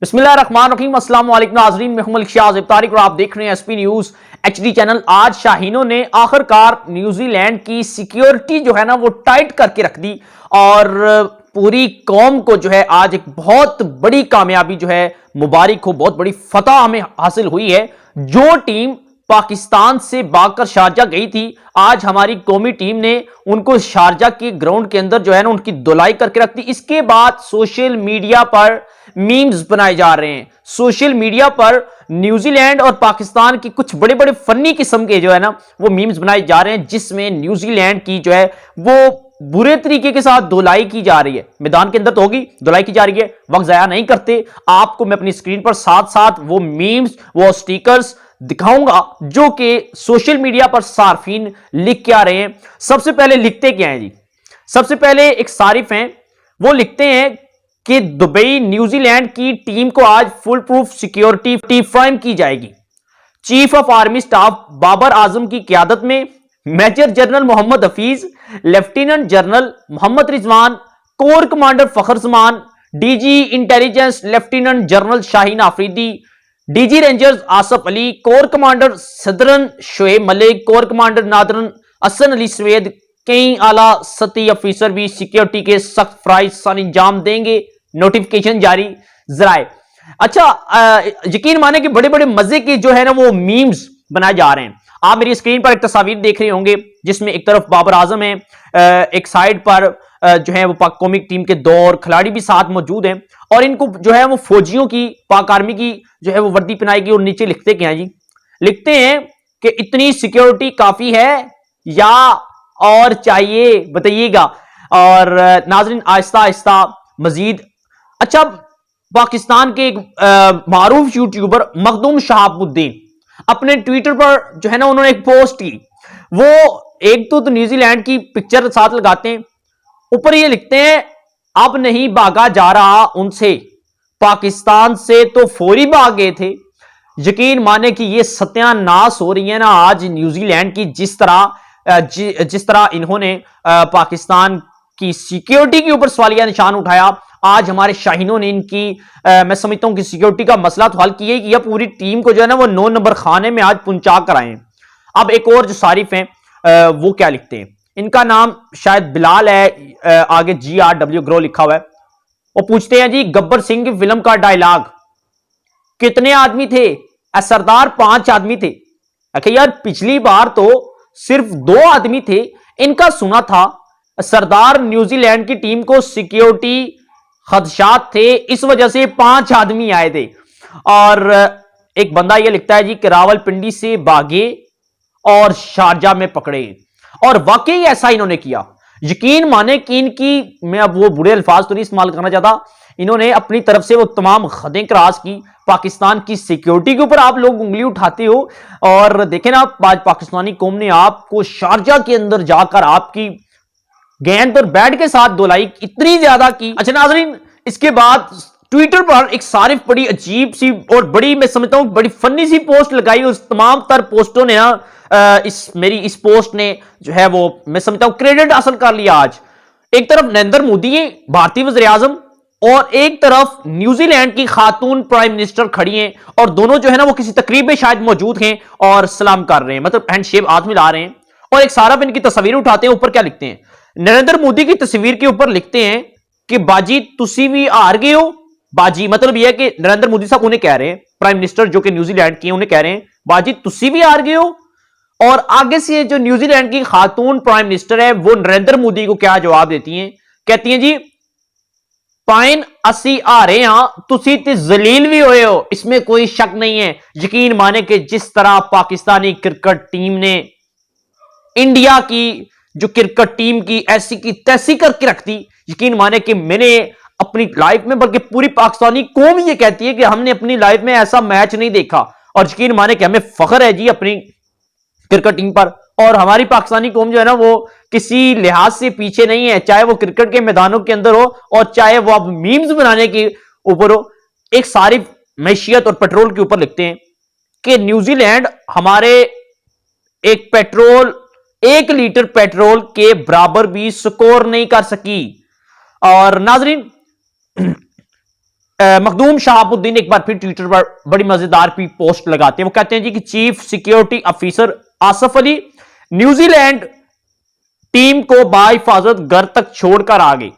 बिस्मिल्लाहिर्रहमानिर्रहीम। अस्सलाम वालेकुम नाज़रीन, मैं हूं मलिक शाज़िब तारिक और आप देख रहे हैं एसपी न्यूज एचडी चैनल। आज शाहीनों ने आखिरकार न्यूजीलैंड की सिक्योरिटी जो है ना वो टाइट करके रख दी और पूरी कौम को जो है आज एक बहुत बड़ी कामयाबी जो है मुबारक हो, बहुत बड़ी फतह हमें हासिल हुई है। जो टीम पाकिस्तान से भागकर शारजा गई थी, आज हमारी कौमी टीम ने उनको शारजा के ग्राउंड के अंदर जो है ना उनकी धुलाई करके रख दी। इसके बाद सोशल मीडिया पर मीम्स बनाए जा रहे हैं। सोशल मीडिया पर न्यूजीलैंड और पाकिस्तान की कुछ बड़े बड़े फनी किस्म के जो है ना वो मीम्स बनाए जा रहे हैं, जिसमें न्यूजीलैंड की जो है वो बुरे तरीके के साथ धुलाई की जा रही है। मैदान के अंदर तो होगी, धुलाई की जा रही है। वक्त जाया नहीं करते, आपको मैं अपनी स्क्रीन पर साथ साथ वो मीम्स, वो स्टिकर्स दिखाऊंगा जो कि सोशल मीडिया पर सार्फिन लिख के आ रहे हैं। सबसे पहले लिखते क्या हैं जी? सबसे पहले एक सारिफ हैं, वो लिखते हैं कि दुबई न्यूजीलैंड की टीम को आज फुल प्रूफ सिक्योरिटी फ्राहम की जाएगी। Chief of army staff Babar Azam की क़यादत में major general Mohammad Hafeez, lieutenant general Mohammad Rizwan, corps commander Fakhar Zaman, DG intelligence lieutenant general Shaheen Afridi, DG rangers Asif Ali, corps commander southern Shoaib Malik, corps commander northern Hasan Ali सवेद, कई आला सती अफीसर भी सिक्योरिटी के सख्त फराइज सर अंजाम देंगे। नोटिफिकेशन जारी जराए। अच्छा, यकीन माने कि बड़े बड़े मजे के जो है ना वो मीम्स बनाए जा रहे हैं। आप मेरी स्क्रीन पर एक तस्वीर देख रहे होंगे जिसमें एक तरफ बाबर आजम है, एक साइड पर जो है वो पाक कौमी टीम के 2 और खिलाड़ी भी साथ मौजूद हैं और इनको जो है वो फौजियों की, पाक आर्मी की जो है वो वर्दी पहनाएगी। और नीचे लिखते क्या है जी? लिखते हैं कि इतनी सिक्योरिटी काफी है या और चाहिए, बताइएगा। और नाजरीन आहिस्ता आहिस्ता मजीद, अच्छा, पाकिस्तान के एक मारूफ यूट्यूबर मखदूम शहाबुद्दीन अपने ट्विटर पर जो है ना उन्होंने एक पोस्ट की। वो एक तो न्यूजीलैंड की पिक्चर साथ लगाते हैं, ऊपर ये लिखते हैं अब नहीं भागा जा रहा उनसे, पाकिस्तान से तो फौरी भाग गए थे। यकीन माने कि ये सत्यानाश हो रही है ना आज न्यूजीलैंड की, जिस तरह इन्होंने पाकिस्तान की सिक्योरिटी के ऊपर सवालिया निशान उठाया। आज हमारे शाहीनों ने इनकी मैं समझता हूं कि सिक्योरिटी का मसला तो हल किया कि पूरी टीम को जो है ना वो 9 नंबर खाने में आज पहुंचा कर आए। अब एक और जो सारिफ हैं वो क्या लिखते हैं, इनका नाम शायद बिलाल है, आगे GRW ग्रो लिखा हुआ है। वो पूछते हैं जी, गब्बर सिंह की फिल्म का डायलॉग कितने आदमी थे? सरदार 5 आदमी थे। अरे यार, पिछली बार तो सिर्फ 2 आदमी थे। इनका सुना था सरदार न्यूजीलैंड की टीम को सिक्योरिटी खदशात थे, इस वजह से 5 आदमी आए थे। और एक बंदा ये लिखता है जी कि रावलपिंडी से भागे और शारजा में पकड़े। और वाकई ऐसा इन्होंने किया। यकीन माने कि इनकी, मैं अब वो बुरे अल्फाज तो नहीं इस्तेमाल करना चाहता, इन्होंने अपनी तरफ से वो तमाम हदें क्रॉस की। पाकिस्तान की सिक्योरिटी के ऊपर आप लोग उंगली उठाते हो और देखें ना, आज पाकिस्तानी कौम ने आपको शारजा के अंदर जाकर आपकी गेंद और बैट के साथ धुलाई इतनी ज्यादा की। अच्छा नाजरीन, इसके बाद ट्विटर पर एक सारिफ बड़ी अजीब सी और बड़ी, मैं समझता हूं बड़ी फनी सी पोस्ट लगाई। उस तमाम तर पोस्टों ने ना मेरी इस पोस्ट ने जो है वो मैं समझता हूं क्रेडिट हासिल कर लिया। आज एक तरफ नरेंद्र मोदी भारतीय वज़ीर आज़म और एक तरफ न्यूजीलैंड की खातून प्राइम मिनिस्टर खड़ी हैं और दोनों जो है ना वो किसी तकरीब में शायद मौजूद हैं और सलाम कर रहे हैं, मतलब हैंडशेक हाथ मिला रहे हैं। और एक सारा इनकी तस्वीर उठाते हैं, ऊपर क्या लिखते हैं? नरेंद्र मोदी की तस्वीर के ऊपर लिखते हैं कि बाजी तुसी भी हार गए हो। बाजी मतलब यह है कि नरेंद्र मोदी साहब उन्हें कह रहे हैं, प्राइम मिनिस्टर जो कि न्यूजीलैंड की, उन्हें कह रहे हैं बाजी तुसी भी हार गए हो। और आगे से जो न्यूजीलैंड की खातून प्राइम मिनिस्टर है वो नरेंद्र मोदी को क्या जवाब देती हैं? कहती हैं जी, पाइन असी हारे हां, तुसी ते जलील भी हुए हो, इसमें कोई शक नहीं है। यकीन माने कि जिस तरह पाकिस्तानी क्रिकेट टीम ने इंडिया की जो क्रिकेट टीम की ऐसी की तैसी करके रखती, यकीन माने कि मैंने अपनी लाइफ में, बल्कि पूरी पाकिस्तानी कौम ये कहती है कि हमने अपनी लाइफ में ऐसा मैच नहीं देखा। और यकीन माने कि हमें फख्र है जी अपनी क्रिकेट टीम पर। और हमारी पाकिस्तानी कौम जो है ना वो किसी लिहाज से पीछे नहीं है, चाहे वो क्रिकेट के मैदानों के अंदर हो और चाहे वो अब मीम्स बनाने के ऊपर हो। एक सारी मैशियत और पेट्रोल के ऊपर लिखते हैं कि न्यूजीलैंड हमारे एक लीटर पेट्रोल के बराबर भी स्कोर नहीं कर सकी। और नाजरीन, मखदूम शहाबुद्दीन एक बार फिर ट्विटर पर बड़ी मजेदार भी पोस्ट लगाते हैं। वो कहते हैं जी कि chief security officer Asif Ali New Zealand team को बाहिफाजत घर तक छोड़कर आ गए।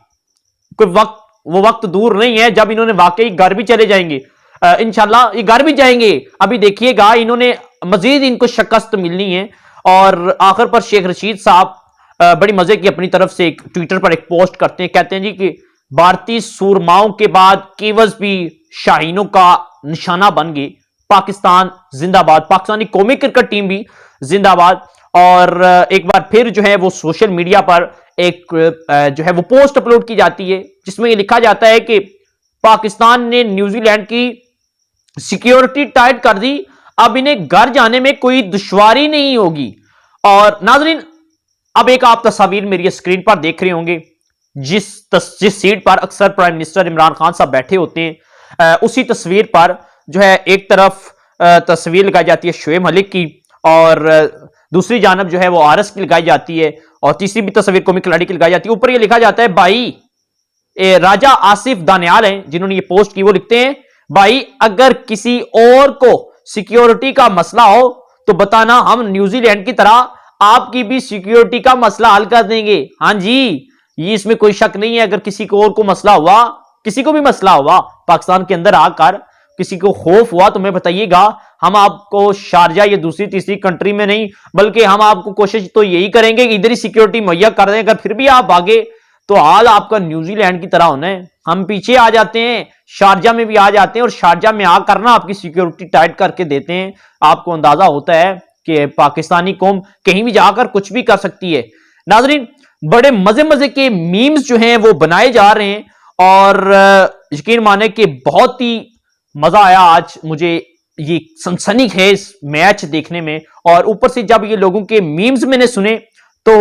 वो वक्त दूर नहीं है जब इन्होंने वाकई घर भी चले जाएंगे। इंशाल्लाह ये घर भी जाएंगे। अभी देखिएगा, इन्होंने मजीद इनको शिकस्त मिलनी है। और आखिर पर शेख रशीद साहब बड़ी मजे की अपनी तरफ से एक ट्विटर पर एक पोस्ट करते हैं। कहते हैं जी कि भारतीय सूरमाओं के बाद केवज भी शाहीनों का निशाना बन गए। पाकिस्तान जिंदाबाद, पाकिस्तानी कौमी क्रिकेट टीम भी जिंदाबाद। और एक बार फिर जो है वो सोशल मीडिया पर एक जो है वो पोस्ट अपलोड की जाती है जिसमें ये लिखा जाता है कि पाकिस्तान ने न्यूजीलैंड की सिक्योरिटी टाइट कर दी, अब इन्हें घर जाने में कोई दुश्वारी नहीं होगी। और नाजरीन, अब एक आप तस्वीर मेरी स्क्रीन पर देख रहे होंगे, जिस सीट पर अक्सर प्राइम मिनिस्टर इमरान खान साहब बैठे होते हैं, उसी तस्वीर पर जो है एक तरफ तस्वीर लगाई जाती है शोएब मलिक की और दूसरी जानब जो है वो आरएस की लगाई जाती है और तीसरी भी तस्वीर कौमी खिलाड़ी की लगाई जाती है। ऊपर ये लिखा जाता है, भाई राजा आसिफ दानियाल हैं जिन्होंने ये पोस्ट की, वो लिखते हैं, भाई अगर किसी और को सिक्योरिटी का मसला हो तो बताना, हम न्यूजीलैंड की तरह आपकी भी सिक्योरिटी का मसला हल कर देंगे। हाँ जी, ये इसमें कोई शक नहीं है। अगर किसी को और को मसला हुआ, किसी को भी मसला हुआ पाकिस्तान के अंदर आकर, किसी को खौफ हुआ तो मैं बताइएगा, हम आपको शारजा या दूसरी तीसरी कंट्री में नहीं बल्कि हम आपको कोशिश तो यही करेंगे कि इधर ही सिक्योरिटी मुहैया कर दें। अगर फिर भी आप भागे तो हाल आपका न्यूजीलैंड की तरह होना है। हम पीछे आ जाते हैं, शारजा में भी आ जाते हैं और शारजा में आकर ना आपकी सिक्योरिटी टाइट करके देते हैं। आपको अंदाजा होता है कि पाकिस्तानी कौम कहीं भी जाकर कुछ भी कर सकती है। नाजरीन, बड़े मजे मजे के मीम्स जो हैं वो बनाए जा रहे हैं और यकीन माने कि बहुत ही मजा आया आज मुझे ये सनसनीखेज मैच देखने में। और ऊपर से जब ये लोगों के मीम्स मैंने सुने तो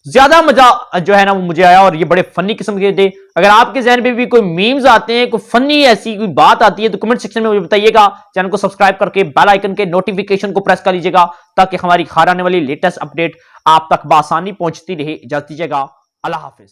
ज्यादा मजा जो है ना वो मुझे आया और ये बड़े फनी किस्म के थे। अगर आपके जहन में भी कोई मीम्स आते हैं, कोई फनी ऐसी कोई बात आती है तो कमेंट सेक्शन में मुझे बताइएगा। चैनल को सब्सक्राइब करके बेल आइकन के नोटिफिकेशन को प्रेस कर लीजिएगा ताकि हमारी हर आने वाली लेटेस्ट अपडेट आप तक बआसानी पहुंचती रहे। इजाजत दीजिएगा, अल्लाह हाफिज।